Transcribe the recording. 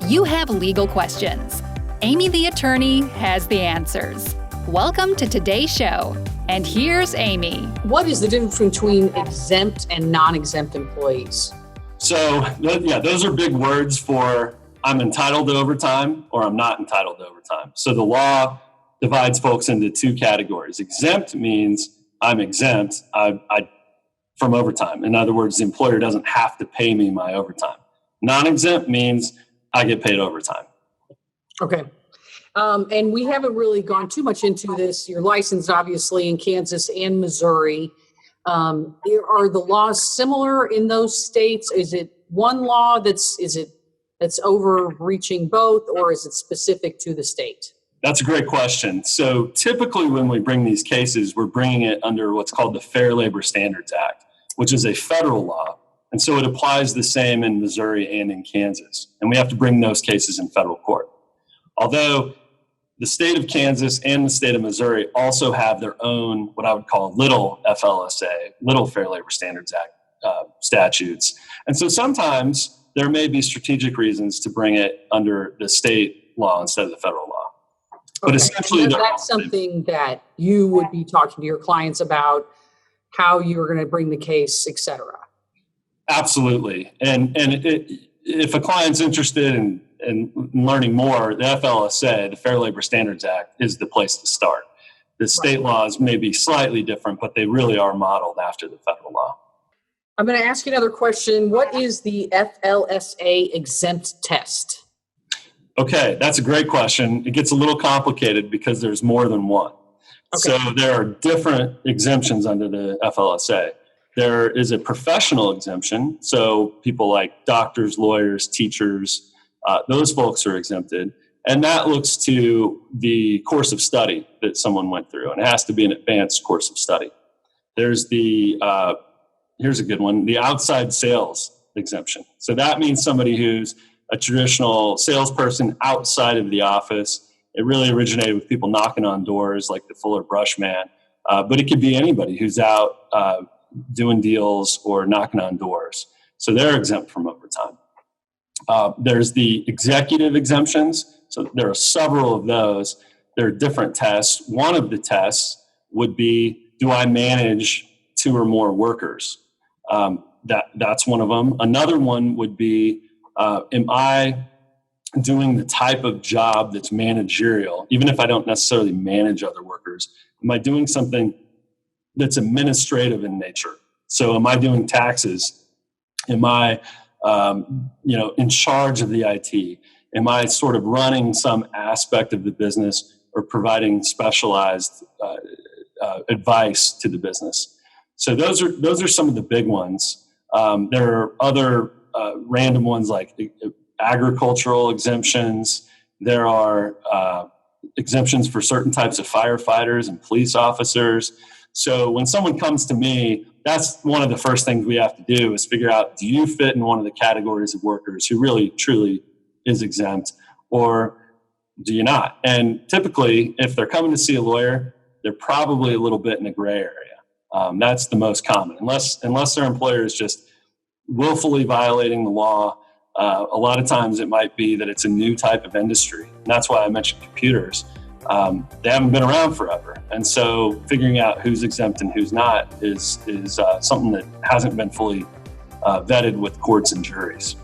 You have legal questions. Aimee the attorney has the answers. Welcome to today's show. And here's Aimee. What is the difference between exempt and non-exempt employees? So, those are big words for I'm entitled to overtime or I'm not entitled to overtime. So the law divides folks into two categories. Exempt means I'm exempt from overtime. In other words, the employer doesn't have to pay me my overtime. Non-exempt means I get paid overtime. Okay. And we haven't really gone too much into this. You're licensed, obviously, in Kansas and Missouri. Are the laws similar in those states? Is it one law that's overreaching both, or is it specific to the state? That's a great question. So typically when we bring these cases, we're bringing it under what's called the Fair Labor Standards Act, which is a federal law. And so it applies the same in Missouri and in Kansas. And we have to bring those cases in federal court. Although the state of Kansas and the state of Missouri also have their own, what I would call little FLSA, little Fair Labor Standards Act statutes. And so sometimes there may be strategic reasons to bring it under the state law instead of the federal law. But essentially, that's something that you would be talking to your clients about, how you're going to bring the case, et cetera. Absolutely. And if a client's interested in learning more, the FLSA, the Fair Labor Standards Act, is the place to start. The state laws may be slightly different, but they really are modeled after the federal law. I'm going to ask you another question. What is the FLSA exempt test? Okay, that's a great question. It gets a little complicated because there's more than one. Okay. So there are different exemptions under the FLSA. There is a professional exemption. So people like doctors, lawyers, teachers, those folks are exempted. And that looks to the course of study that someone went through. And it has to be an advanced course of study. There's here's a good one, the outside sales exemption. So that means somebody who's a traditional salesperson outside of the office. It really originated with people knocking on doors like the Fuller Brush Man. But it could be anybody who's out doing deals or knocking on doors. So they're exempt from overtime. There's the executive exemptions. So there are several of those. There are different tests. One of the tests would be, do I manage 2 or more workers? That's one of them. Another one would be, am I doing the type of job that's managerial, even if I don't necessarily manage other workers? Am I doing something that's administrative in nature? So am I doing taxes? Am I, in charge of the IT? Am I sort of running some aspect of the business or providing specialized advice to the business? So those are some of the big ones. There are other random ones like agricultural exemptions. There are exemptions for certain types of firefighters and police officers. So when someone comes to me, that's one of the first things we have to do is figure out, do you fit in one of the categories of workers who really, truly is exempt, or do you not? And typically, if they're coming to see a lawyer, they're probably a little bit in a gray area. That's the most common, unless their employer is just willfully violating the law. A lot of times it might be that it's a new type of industry. And that's why I mentioned computers. They haven't been around forever. And so figuring out who's exempt and who's not is something that hasn't been fully vetted with courts and juries.